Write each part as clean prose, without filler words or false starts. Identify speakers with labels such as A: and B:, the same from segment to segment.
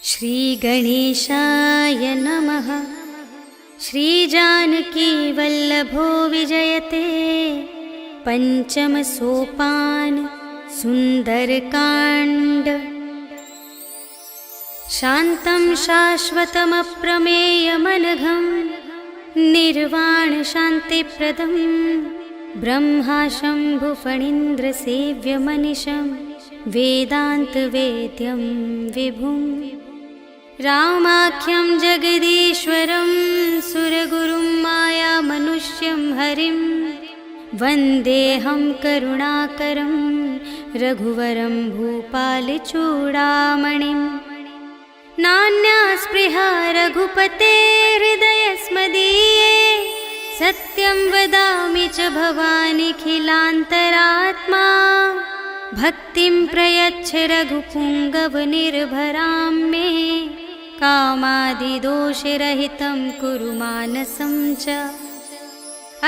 A: श्रीगणेशाय नमः। श्रीजानकीवल्लभो विजयते पञ्चमसोपान सुन्दरकाण्ड। शान्तं शाश्वतमप्रमेयमनघं निर्वाणशान्तिप्रदं ब्रह्मा शम्भुफणीन्द्रसेव्यमनिशं वेदान्तवेद्यं विभुम्। रामाख्यं जगदीश्वरं सुरगुरुं मायामनुष्यं हरिं वन्देऽहं करुणाकरं रघुवरं भूपालचूडामणिं। नान्या स्पृहा रघुपते हृदयस्मदीये सत्यं वदामि च भवानिखिलान्तरात्मा। भक्तिं प्रयच्छ रघुपुङ्गवनिर्भरां मे कामादिदोषरहितं कुरु मानसं च।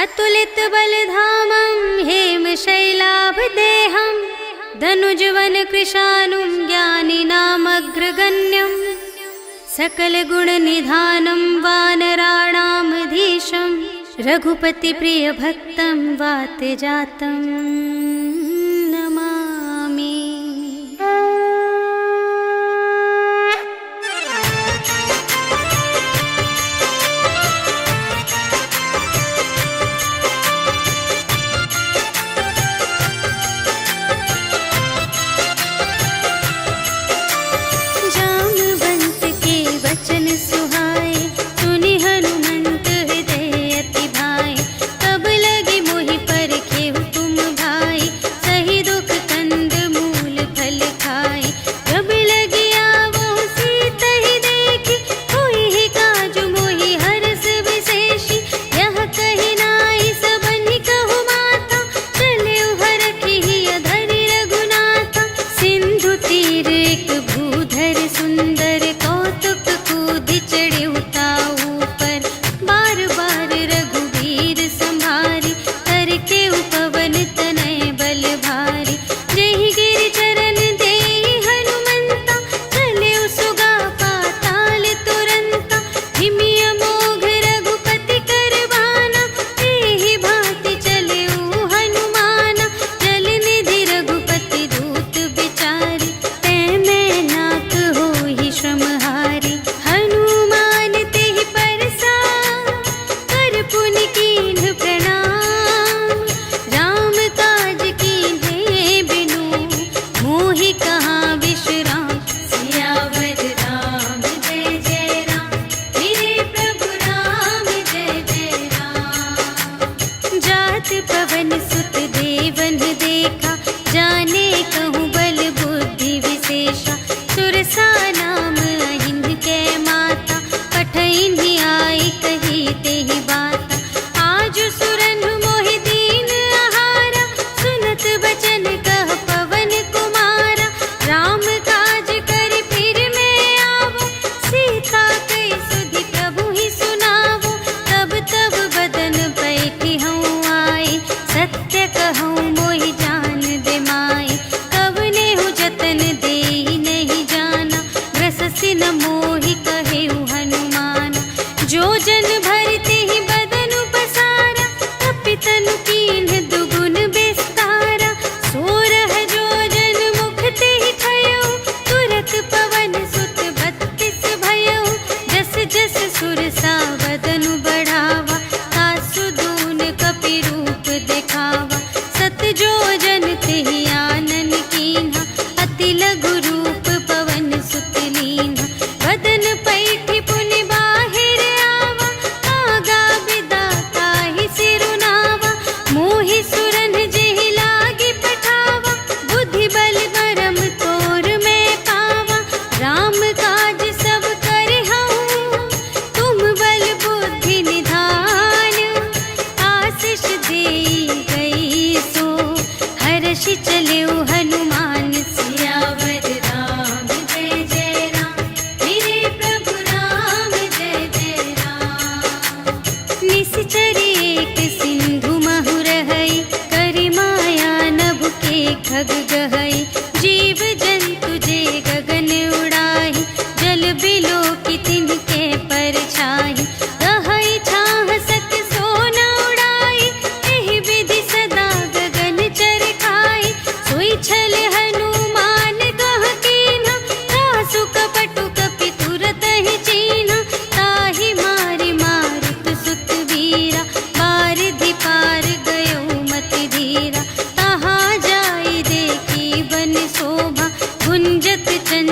A: अतुलितबलधामं हेमशैलाभदेहं धनुजवनकृशानुं ज्ञानिनामग्रगण्यं सकलगुणनिधानं वानराणामधीशं रघुपतिप्रियभक्तं वातजातं नमामि।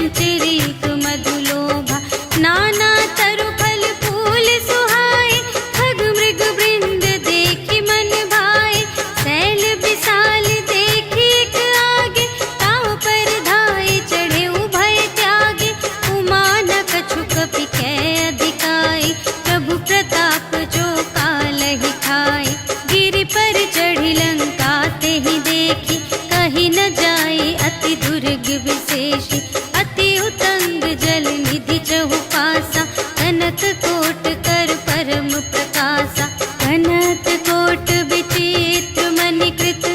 A: संचरित मधुलोभा। नाना तरु फल फूल सुहाए, खग मृग वृंद देखि मन भाए। शैल विशाल देखि एक आगे, ताव पर धाये चढ़े उभय त्यागे। उमा न कछु कपि कै अधिकाई, प्रभु प्रताप जो कालहि खाए। गिरि पर चढ़ी लंका तेहि देखी, कही न जाई अति दुर्ग विशेषी। अति उतंग जल निधि चहु पासा, कनक कोट कर परम प्रकाशा। कनक कोट विचित्र मणिकृत,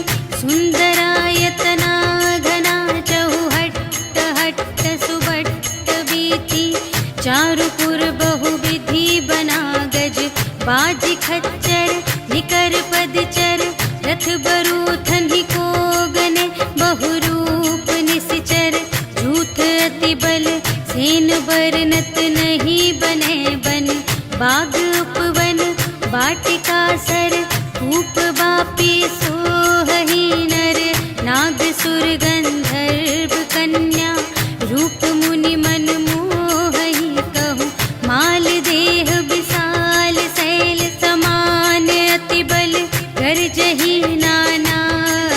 A: सुंदरायतना घना। चहु हट्ट हट्ट सुबट्ट बीती, चारुपुर बहुविधि बना गज। बाजी खच्चर निकर पदचर, रथ बरूथन ही को गने। बहुरूप निश्चर झूठ अति बल, सेन बरनत नहीं बने बन। बाग उपवन वाटिका सर, कूप बापी सोहहि नर। नाग सुर गंधर्व कन्या, रूप मुनि मन मोहहि कहूँ। माल देह विशाल शैल समान, अति बल गर्जहि नाना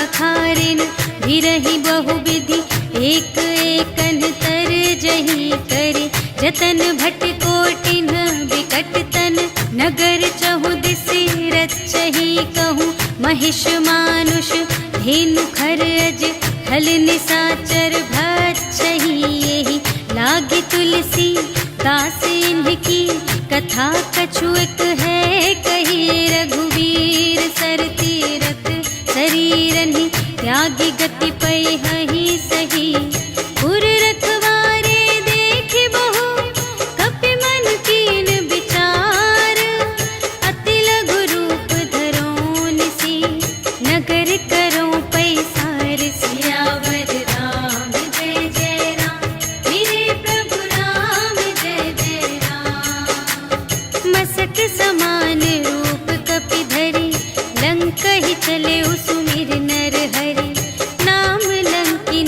A: अखारिन। भिरहि बहुविधि एक एकन तरजहि करे। जतन भट कोटिन विकट तन, नगर चहु दिसि रचहि कहूँ। महिष मानुष धेनु खर अज, खल निसाचर भक्षहि एहि। लागे तुलसी दास इनकी, कथा कछु एक है कही। रघुवीर सर तीरथ शरीरहि, त्यागी गति पैहि सही। पुर रखवारे देखि बहु, कपि मन कीन विचार। अति लघु रूप धरो निसी, नगर करो पैसार। सियावर राम जय जय राम, मेरे प्रभु राम जय जय राम। मसक समान रूप कपि धरि, लंक ही चले सुमिर नर हरि। नाम लंकिन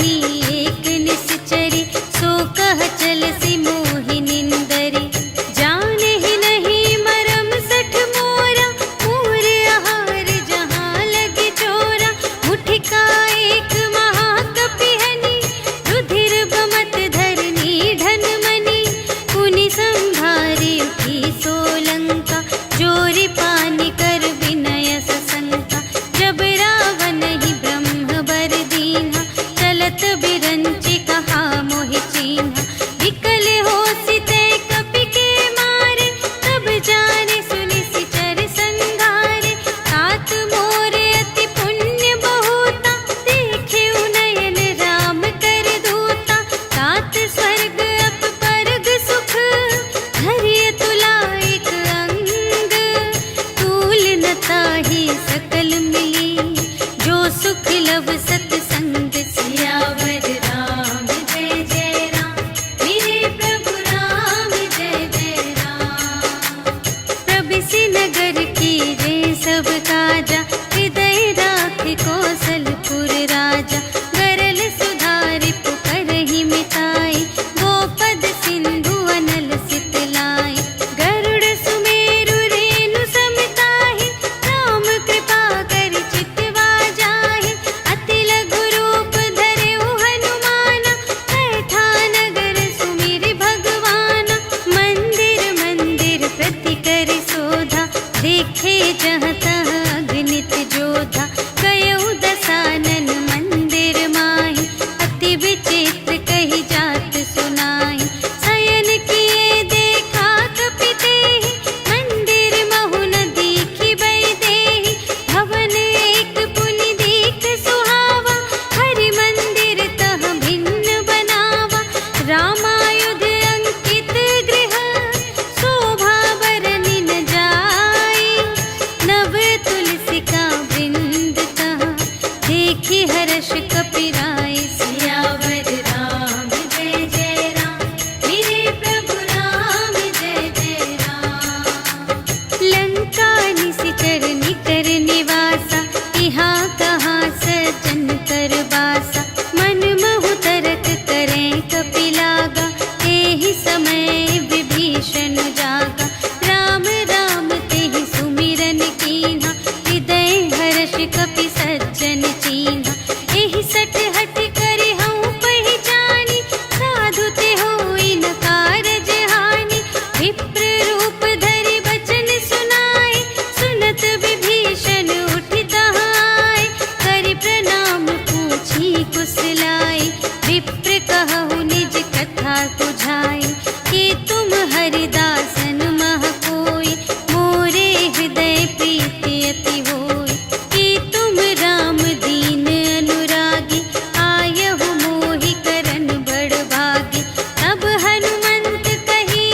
A: समझाए कि तुम हरिदासन मह कोई, मोरे हृदय प्रीति अति होय। कि तुम राम दीन अनुरागी, आयहु मोहि करन बड़ भागी। तब हनुमंत कही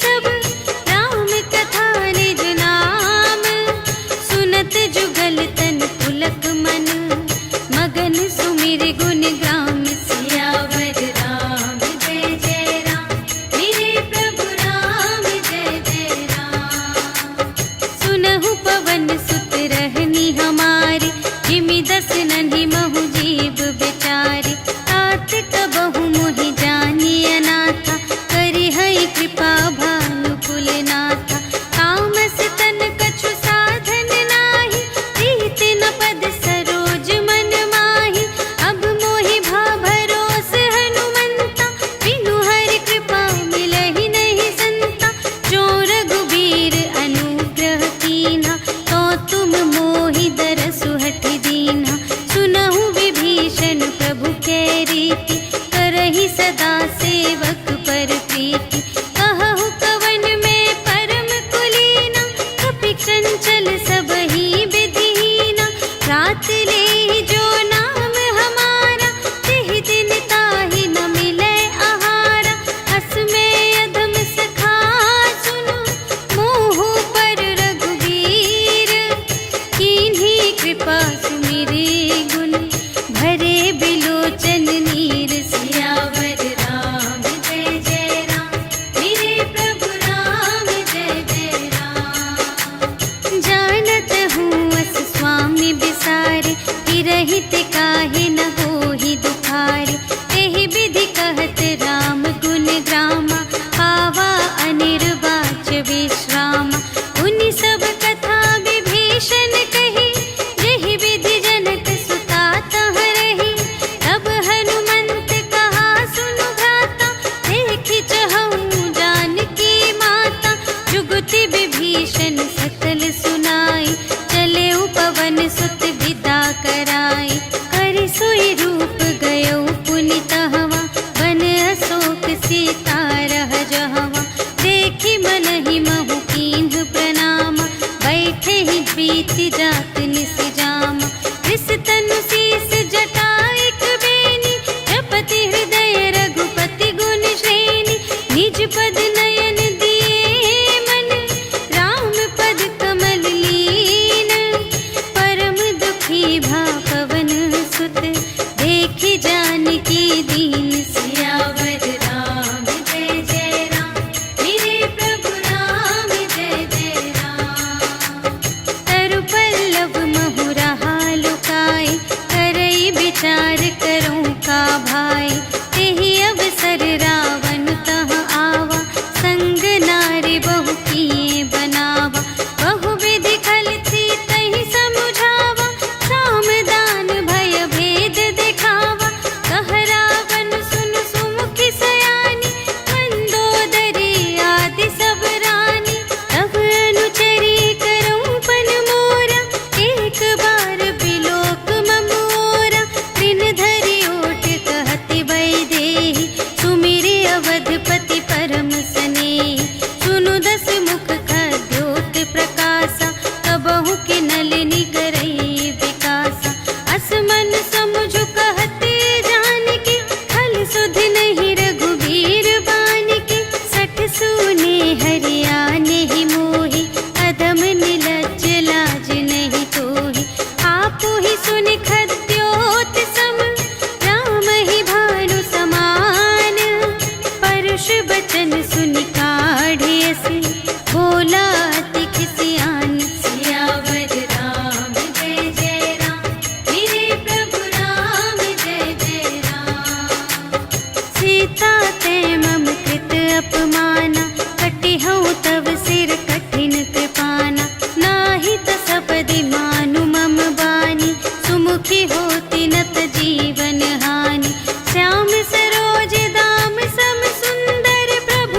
A: सब राम कथा निज नाम, सुनत जुगल तन पुलक मन, मगन सुमिर गुण ग्राम। सियावर राम जय जय राम, मेरे प्रभु राम जय जय राम। सुनहु पवन सुत रहनी हमारी, जिमि दस नन्हि महु जीव बिचारी। तात कबहु मोहि जानी अनाथा, करिहै कृपा भानु कुलनाथा। तामस तन कछु साधन नाही, प्रीति न पद सरोज मन माही। अब मोहि भा भरोस हनुमंता, बिनु हरि कृपा मिलहि नहीं संता। जो रघुबीर अनुग्रह कीन्हा, तो तुम मोहि दरसु हठि दीन्हा। सुनहु विभीषण प्रभु कै रीति, करहि सदा सेवक पर प्रीति। कहहु कवन में परम कुलीना, कपि चंचल सबहि विधिहीना। रात लेहि जो नाम हमारा, तिहि दिन ताहि न मिलै आहारा। अस में अधम सखा सुनो, मोहु पर रघुबीर। कीन्ही कृपा सुमिरि गुण, भरे बिलोचन नीर। सियावर राम जय जय राम, मेरे प्रभु राम जय जय राम। जानत हूँ अस स्वामी बिसारे, हिरहित काहे न होहि दुखारे। एहि विधि कहत राम गुण ग्रामा, पावा अनिर्वाच विश्रामा। उनि सब कथा विभीषण कही, जेहि विधि जनक सुता तह रही। तब हनुमंत कहा सुनु भ्राता, देखि चहऊँ जानकी माता। जुगति विभीषण सकल सुनाई, चले पवन सुत विदा कराई। करि सोई रूप गयो पुनि तहवा, वन अशोक सीता रह जहवा। देखि मनहि महु कीन्ह प्रणामा, बैठे ही प्रीति जात निस जामा। रिस तनु शीस जटा एक बेनी, जपति हृदय रघुपति गुण श्रेणी। निज पद नयन दिए मन, राम पद कमल लीन। परम दुखी भा पवन सुत, देखि जानकी दीन। सियावर राम जय जय राम, मेरे प्रभु राम जय जय राम। तरु पल्लव महु रहा लुकाई, करई विचार करूँ का भाई। तेहि अवसर रावण तह आवा, संग नारी बहु किए बनावा। बहु विधि खल थी तहि समुझावा, साम दान भय भेद दिखावा। कह रावण सुन सुमुखि सयानी, मंदोदरी आदि सब रानी। तब अनुचरी करऊँ पन मोरा, एक बार बिलोक ममोरा। दिन धरि ओट कहति वैदेही, सुमिरि अवधपति परम स्नेही। सुनु दस मुख खद्योत प्रकाशा, कबहु के नलिनी करई विकासा। अस मन समुझु कहते जानकी, खल सुध नहीं रघुबीर बानिकी। सठ सूने हरियाने ही मोहि, अधम निलज्ज लाज नहीं तोहि। आपु ही सुनि खद्योत सम, राम ही भानु समान। परुष बचन सुनि काढ़िय से, बोला अति खिसियान। सियावर राम जय जय राम, मेरे प्रभु राम जय जय राम। सीता ते मम कृत अपमाना, कटिहउँ तव सिर कठिन कृपाना। नाही त सपदि मानु मम बानी, सुमुखी होति नत जीवन हानि। श्याम सरोज दाम सम सुंदर, प्रभु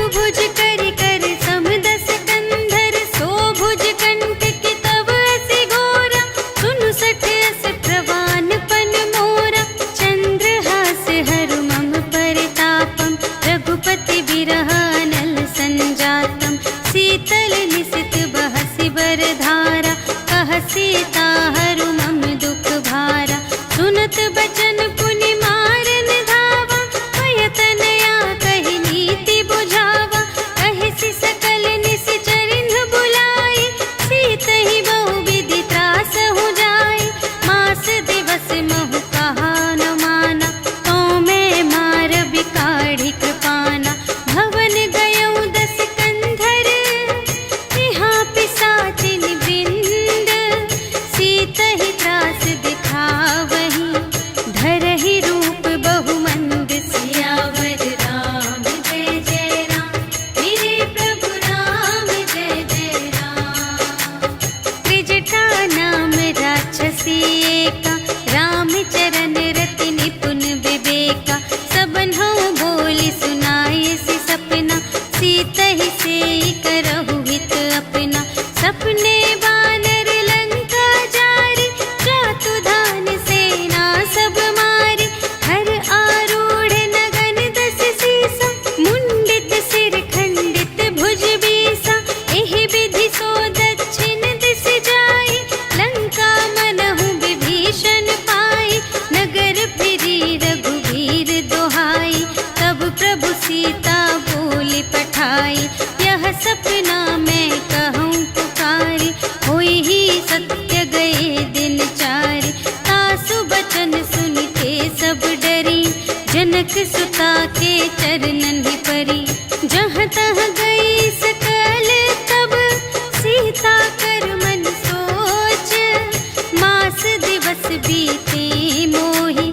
A: विरह अनल संजातम, शीतल निशित बहसि बरधारा, कह सीता हरु मम दुख भारा। सुनत बचन पुनि मारन धावा, भयतनया कहि नीति बुझावा। कहिसि सकल निशिचरिन बुलाई, सीतहि बहु विधि त्रासहु जाई। मास दिवस महु कहा न माना, तो मैं मार बिकाढ़ी कृपाना। भवन गयउ 10 कंधर, यहाँ पिशाचिन वृंद। सीतहि त्रास दिखावही, धरहि रूप बहुमंद। सियावर राम जय जय राम, मेरे प्रभु राम जय जय राम। त्रिजटा नाम राक्षसी एका, रामचरण रति निपुण विवेका। सबन्हु बोली सुनायसि सपना, सीतहि सेई करहु हित अपना। सपने बानर लंका जारी, जातु धान सेना सब मारी। हर आरूढ़ नगन 10 सीसा, मुंडित सिर खंडित भुज बीसा। एहि विधि सो दक्षिण दिस जाई, लंका मनहु विभीषण पाई। नगर फिरी रघुवीर दोहाई, तब प्रभु सीता बोली पठाई। यह सपना मैं कहूँ पुकारी, होई ही सत्य गए दिन चारि। तासु बचन सुनिते सब डरी, जनक सुता के चरणन ही परी। जहाँ तहाँ गई सकल तब, सीता कर मन सोच। मास दिवस बीते मोहि,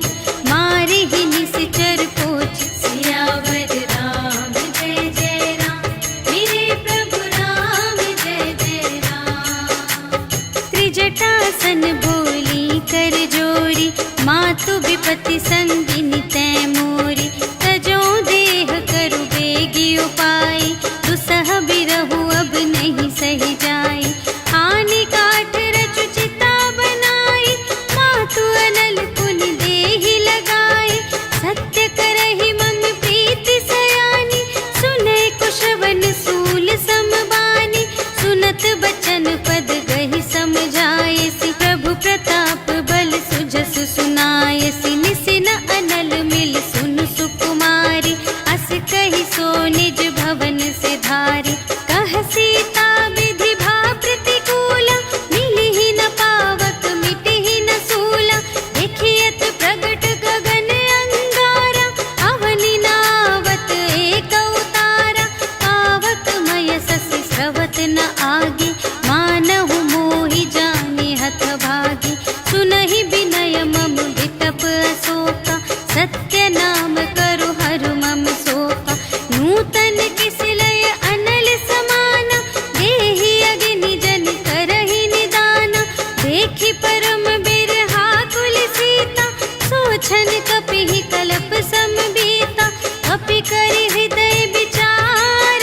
A: मारे ही निशिचर पोछ। सियावर राम जय जय राम, मेरे प्रभु राम जय जय राम। त्रिजटासन बोली कर जोरी, मातु विपति संगिनी तै मोरी। तजो देह करु बेगी उपाय, दुसह बिरहु अब नहीं सही जाई। आने काठ रचु चिता बनाई, मातु अनल पुनि देहि लगाई। सत्य करहि मम प्रीति सयानी, सुनै कुशवन सूल समबानी। सुनत बचन पद गहि समझायसि, प्रभु प्रताप बल सुजसु सुनायसि। निसिन अनल मिल सुन सुकुमारी, अस कहि सो निज भवन से धारी। कह सीता विधि भा प्रतिकूला, मिलिहि न पावक मिटिहि न सूला। देखियत प्रगट गगन अंगारा, अवनि नावत एक अवतारा। पावक मय ससि स्रवत न आगे, मानहु मोहि जानि हथ भागी। सुनहि विनय मम विटप अशोका, सत्य नाम करु हरु मम शोका। नूतन किस लय अनल समाना, देहि अग्नि जन करहि निदाना। देखि परम बिरहा कुल सीता, सोछन कपिहि कलप समबीता। कपि करि हृदय विचार,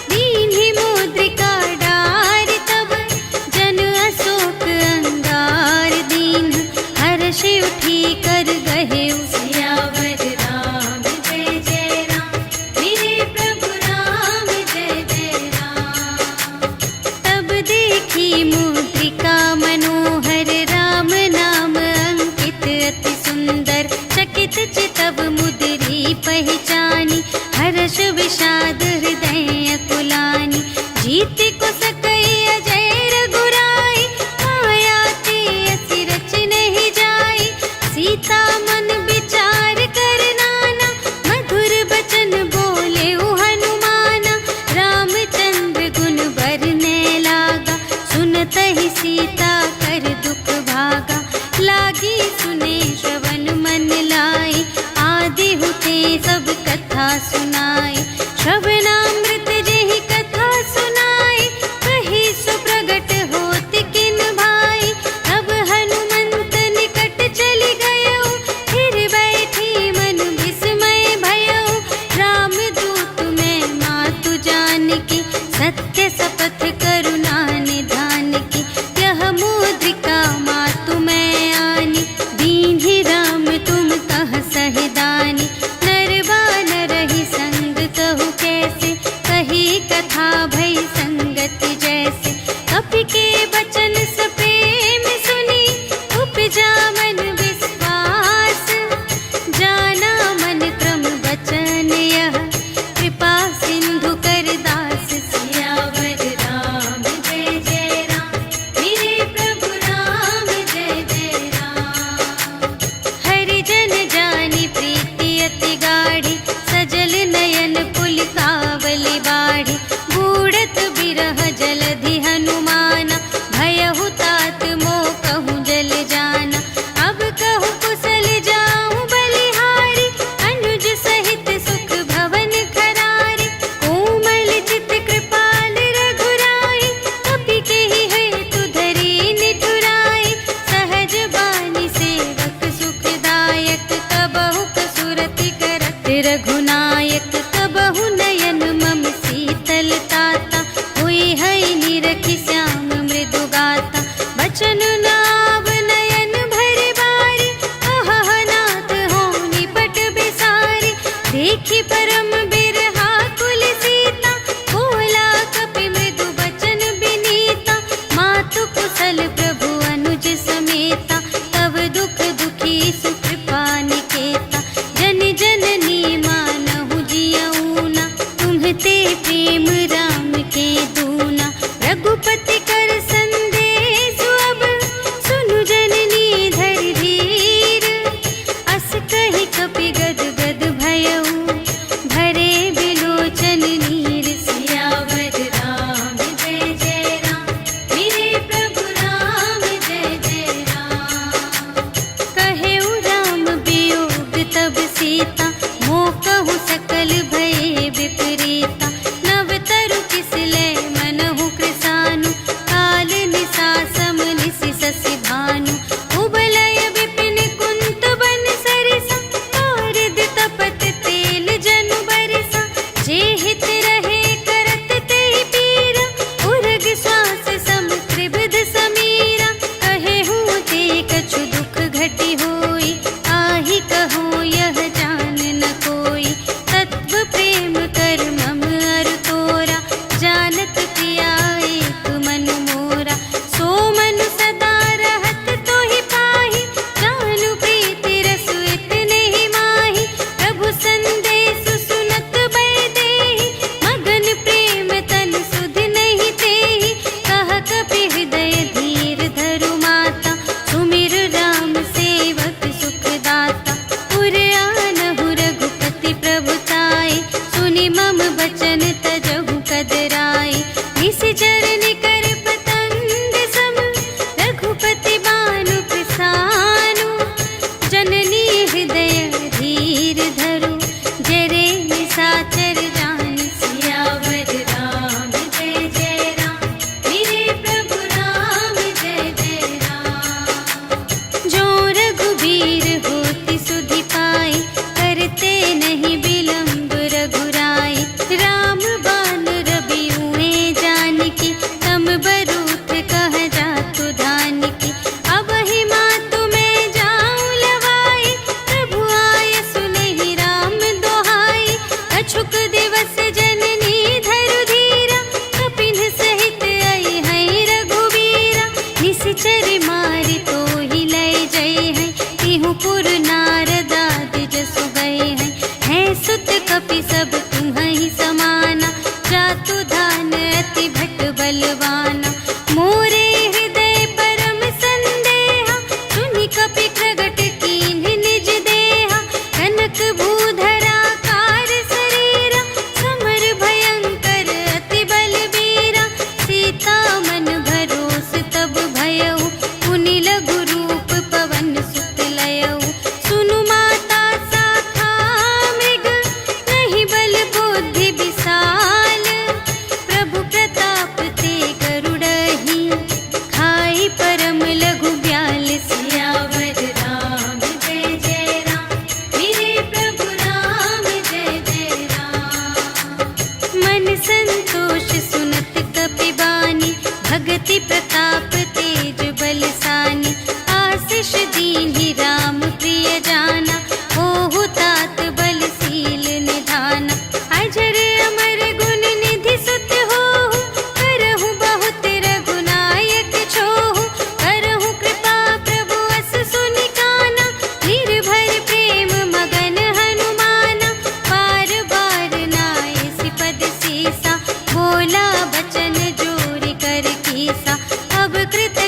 A: दीन्हि मुद्रिका डारि। तब जन अशोक अंगार दीन, हर्षि उठी कर गहेउ। सियावर राम जय जय राम, मेरे प्रभु राम जय जय राम। तब देखी मुद्रिका मनोहर, राम नाम अंकित अति सुंदर। चकित चितव मुद्री पहचानी, हर्ष विषाद हृदय अकुलानी। जीति को सकई अजय रघुराई, माया ते असि रच नहीं जाई। सीता मन विचार कर नाना, मधुर बचन बोले हनुमाना। रामचंद्र गुण बरने लागा, सुनतहि सीता कर दुख भागा। लागी सुने श्रवण मन लाई, आदि हुते सब कथा सुनाई। श्रवणामृत जेहि कथा सुनाई, कही सो प्रगट होत किन भाई। तब हनुमंत निकट चली गयो, फिर बैठी मन विस्मय भयो। रामदूत मैं मातु जानकी, सत्य शपथ करुणा निधान की। यह मुद्रिका मातु मैं आनी, दीन्हि राम तुम कह सहिदानी। नर बानर ही संग कहु के, प्रेम राम के दूना। रघुपति कर संदेश अब सुनु जननी धर धीर। अस कहि कपि गद गद भयउ भरे बिलोचन नीर। सियावर राम जय जय राम, मेरे प्रभु राम जय जय राम। कहेउ राम वियोग तब सीता, मोकहु सकल भये विपरीता। नव तरु किस लय मनहु कृसानु, काल निसा सम निसि ससि भानु। उबलय विपिन कुंत बन सरिसा, पारद तपत तेल जनु बरिसा। जे हित रहे करत तेहि पीरा, उरग श्वास सम त्रिविध समीरा। कहेहु ते कछु दुख घटी होई, आहि कहो यह जान न कोई। तत्व प्रेम कर मम अरु तोरा, जानत पिया एक मन मोरा। सो मन सदा रहत तोहि पाहि, जानु प्रीति रसु इतने ही माहि। प्रभु संदेश सुनत बै देहि, मगन प्रेम तन सुध नहीं तेहि। कह कपि हृदय धीर धरु माता, सुमिर राम सेवक सुख दाता। पुर आनहु रघुपति प्रभुताय, सुनि मम बचन तजहु कदराय। निशिचर निकर पतंग सम, रघुपति बानु प्रसानु। जननी हृदय धीर धरु, जरे निशाचर जान। सियावर राम जय जय राम, मेरे प्रभु राम जय जय राम। जो रघुबीर होति सुधि पाई, करते नहीं विलंब रघुराई। राम बान रबिउए जानकी, तम बरूथ कह जातु धानकी। अबहि मातु मैं जाऊं लवाई, प्रभु आय सुनहि राम दोहाई। कछुक दिवस जननी धरु धीरा, कपिन सहित आई हैं रघुबीरा। निशिचर मारि तोहि लय जय हैं, तिहु पुर नारद आदि जसु गए हैं। हैं सुत कपि सब तुम्हि समाना, जातु धान अति भट बलवाना। मोरे हृदय परम संदेहा, सुनि कपि प्रगट कीन्ह निज देहा। कनक भूधरा कार शरीरा, समर भयंकर अति बलबीरा। सीता मन भरोस तब भयउ, पुनि लघु रूप पवन सुत लयउ। सुनु माता शाखा मृग, नहीं बल बुद्धि विशाल। प्रभु प्रताप ते गरुड़हि, खाई परम लघु ब्याल। सियावर राम जय जय राम, मेरे प्रभु राम जय जय राम। मन संतोष सुनत कपि बानी, भगति प्रताप तेज बलसानी। आशीष दीन्हि राम प्रिय जाना, होहु तात बलशील निधाना। अजर अमर गुण निधि सुत होहु, करहु बहुत रघुनायक छोहु। करहु कृपा प्रभु अस सुनि काना, निर्भर प्रेम मगन हनुमाना। बार बार नायसि पद सीसा, बोला बचन जोरि कर कीसा। अब कृत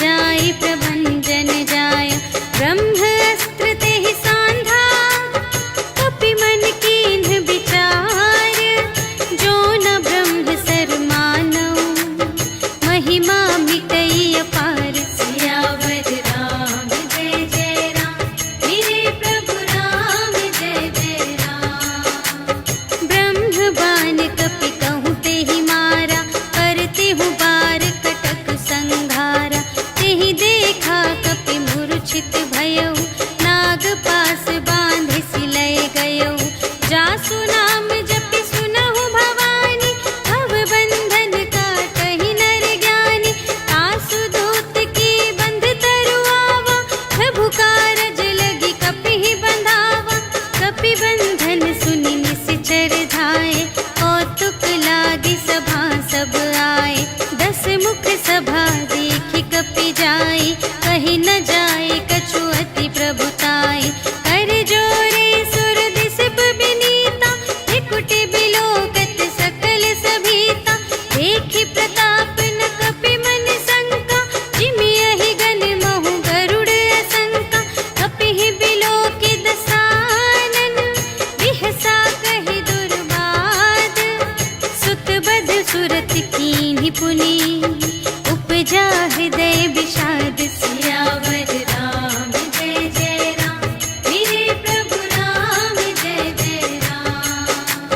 A: जाय प्रभंजन जाय। ब्रह्म अस्त्र तेहि सांधा कपि मन कीन्ह विचार। जो न ब्रह्म सर मानव महिमा मिटई अपार। सियावर राम जय जय राम, मेरे प्रभु राम जय जय राम। ब्रह्म बाण कपि कहूँ तेहि मारा, करते हूँ बार कटक संघारा। तेहि देखा कपि मूर्छित भयउ, नाग पास बांधे सिलय गयउ। जासु नाम जपि सुनहु भवानी, भव बंधन काटहि नर ज्ञानी। आसु दूत की बंध तरुआवा, प्रभु कारज लगी कपिहि बंधावा। कपि बंधन सुनि निश्चर धाये, कौतुक लागी सभा सब आए। 10 मुख सभा देखि कपि जाई, कहि न जाए कछु अति प्रभुताई। कर जोरे सुर दिसप बिनीता, त्रिकुटि बिलोकत सकल सभीता। देखि प्रताप न कपि मन शंका, जिमि यहि गन महु गरुड़ असंका। कपिहि बिलोकि दसानन, बिहसा कहि दुर्बाद। सुत बध सुरत कीन्हि पुनि, उपजा हृदय विषाद। सियावर राम जय जय राम, मेरे प्रभु राम जय जय राम।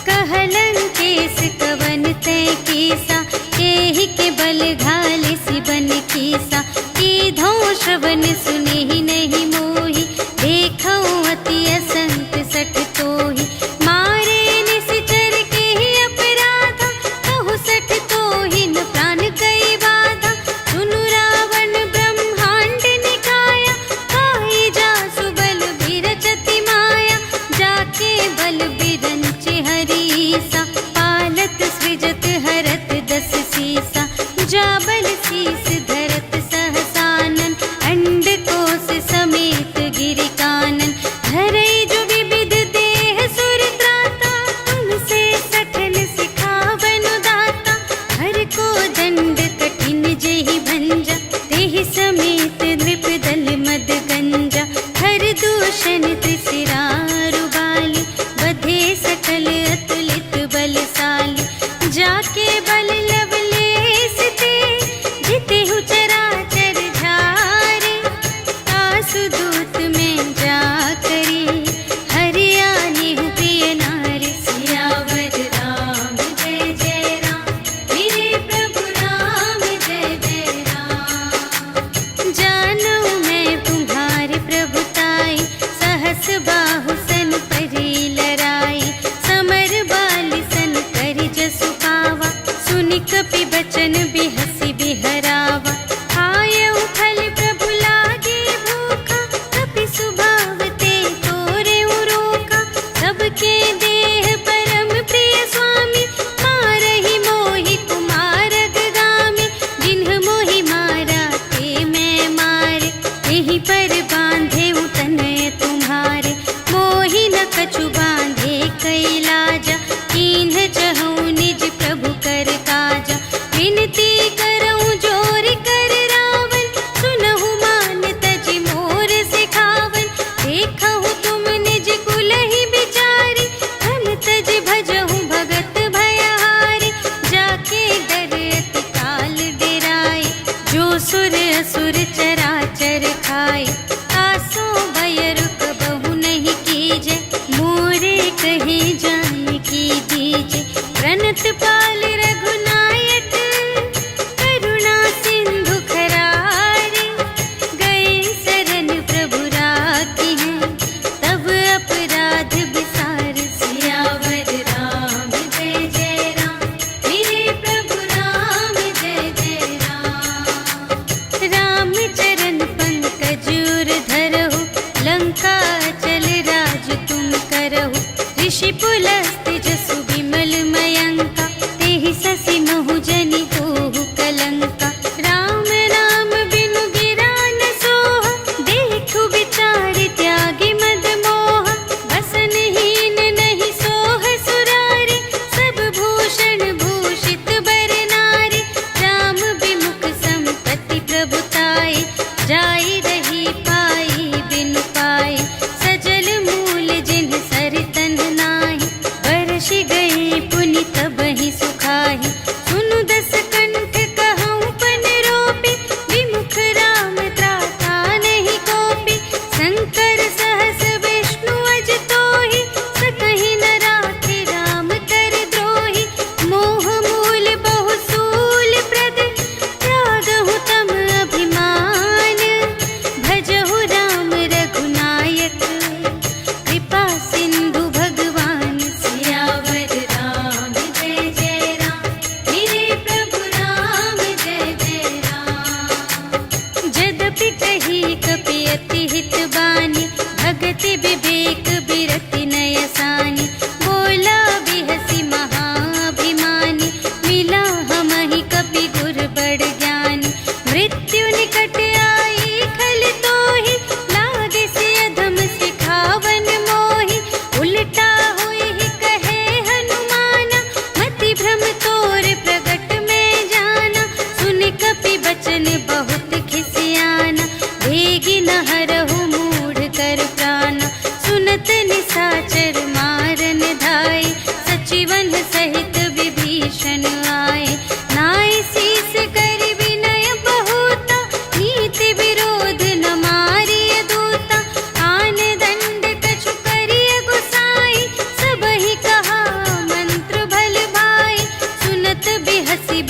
A: कहलन केस कवन तै कीसा, केहि के बल घाले सिबन कीसा। कीधौं श्रवण सुनेहि नहीं मोहि, देखौं अति असंत सठ तोहि। मारे निश्चर केहि अपराधा, कहु सठ तोहि न प्राण कई बाधा। सुनु रावण ब्रह्मांड निकाया, काई जासु बल बिरचति माया। जाके बल बिरंचि हरीसा, पालत सृजत हरत 10 सीसा। जा बल शीस धरत सहसानन, अंड कोश समेत गिरि कानन। धरई जो विविध देह सुर त्राता, तुमसे सठन सिखावनु दाता। हर को दंड कठिन जेहि भंजा, तेहि समेत नृप दल मद गंजा। हर दूषण त्रिशिरारु बाली, बधे सकल अतुलित बलशाली। जाके बल लवलेश ते, जितेहु चराचर झारे। आसु दूत में जा करी, हरियानेहु प्रिय नारी। सियावर राम जय जय राम, मेरे प्रभु राम जय जय राम। जानऊ मैं तुम्हारे प्रभुताई, सहस बाहु सन परी लराई। समर बाली सन करि जसु पावा, सुनि कपि बचन बिहसि बिहरावा। आयउ फल प्रभु लागे भूखा, कपि सुभाव ते तोरेउ रोका। सबके देह परम प्रिय स्वामी, मारहि मोहि कुमारग गामी। जिन्ह मोहि मारा ते मैं मारे, एहि पर बांधेउ तनय तुम्हारे। मोहि न कछु बांधे कैलाजा, कीन्ह चहु निज प्रभु कर काजा। विनती करऊं जोर कर रावण, सुनहु मान तजि मोर सिखावन। देखहु तुम निज कुलहि बिचारी, धन तज भजहु भगत भयहारी। जाके डर अति काल डेराए, जो सुर असुर चराचर खाए। आसो भय रुक बहु नहीं कीजे, मोरे कहे जाय की दीजे। प्रणत पाल रघुनायक, करुणा सिंधु खरारे। गए शरण प्रभु राखी हैं, तब अपराध बिसार। सियावर राम जय जय राम, मेरे प्रभु राम जय जय राम। राम चरण पंकज उर धरहु, लंका चल राज तुम करहु। ऋषि पुलस्त्य जसु विमल मयंका, तेहि ससि महु जनि होहु कलंका। राम नाम बिनु गिरा न सोहा, देखु विचार त्यागी मद मोहा। बसनहीन नहीं सोह सुरारी, सब भूषण भूषित बर नारी। राम विमुख संपत्ति प्रभु सहित विभीषण आए। नाय शीस कर विनय बहुता, नीति विरोध न मारिय दूता। आन दंड कछु करिय गुसाई, सबहि कहा मंत्र भल भाई। सुनत बिहसि